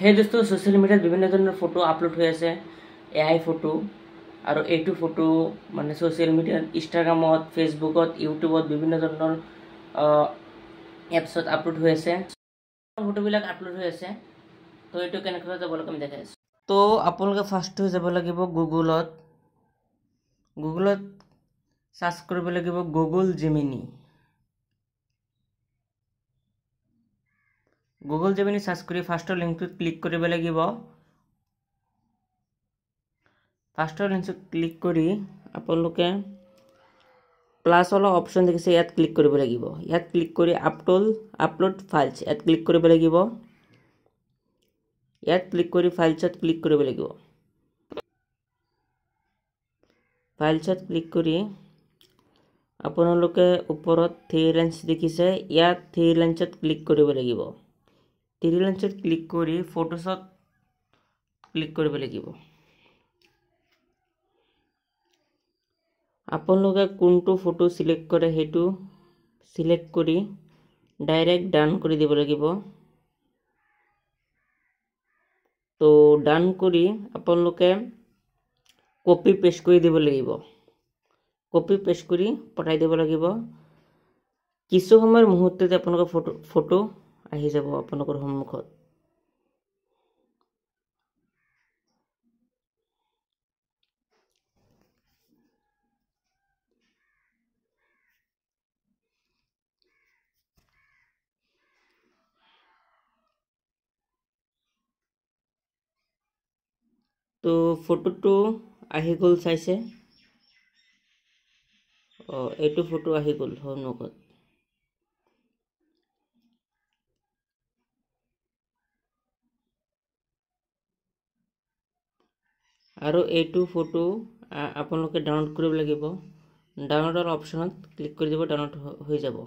हे दोस्तों सोशल मीडियात বিভিন্ন ধৰণৰ ফটো আপলোড হৈ আছে এআই ফটো আৰু এইটো ফটো মানে সোশ্যাল মিডিয়াত ইনষ্টাগ্ৰামত ফেসবুকত ইউটিউবত বিভিন্ন ধৰণৰ এপছত আপলোড হৈ আছে ফটোবিলাক আপলোড হৈ আছে তো এইটো কেনেকৈ যাব লাগে আমি দেখাই আছো তো আপোনালোকে ফাৰ্স্ট হৈ যাব লাগিব গুগলত সাৰ্চ কৰিব লাগিব Google Gemini Google Gemini search কৰি ফাৰ্স্টৰ লিংকটোত ক্লিক কৰিব লাগিব ফাৰ্স্টৰ লিংকটোত ক্লিক কৰি আপোনালোকে প্লাস वाला অপচন দেখিছে ইয়াত ক্লিক কৰিব লাগিব ইয়াত ক্লিক কৰি আপলোড ফাইলছ ইয়াত ক্লিক কৰিব লাগিব ইয়াত ক্লিক কৰি ফাইলছত ক্লিক কৰিব লাগিব ফাইলছত ক্লিক কৰি আপোনালোকে ওপৰত থ্ৰী লাইনছ দেখিছে ইয়াত থ্ৰী লাইনছত ক্লিক কৰিব লাগিব থ্ৰী লাইনছত ক্লিক কৰি ফটোছত ক্লিক কৰিব লাগিব আপোনালোকে কোনটো ফটো সিলেক্ট কৰে হেতু সিলেক্ট কৰি ডাইৰেক্ট ডান কৰি দিব লাগিব তো ডান কৰি আপোনালোকে কপি পেস্ট কৰি দিব লাগিব কপি পেস্ট কৰি পঠাই দিব লাগিব কিছু সময়ৰ মুহূৰ্ততে আপোনালোকৰ ফটো আহি যাব আপোনালোকৰ সন্মুখত তো ফটোটো আহি গল চাইছে এইটো ফটো আহি গল সন্মুখত আৰু এইটো ফটো আপোনালোকে ডাউনলোড কৰিব লাগিব ডাউনলোডৰ অপচনত ক্লিক কৰি দিব ডাউনলোড হৈ যাব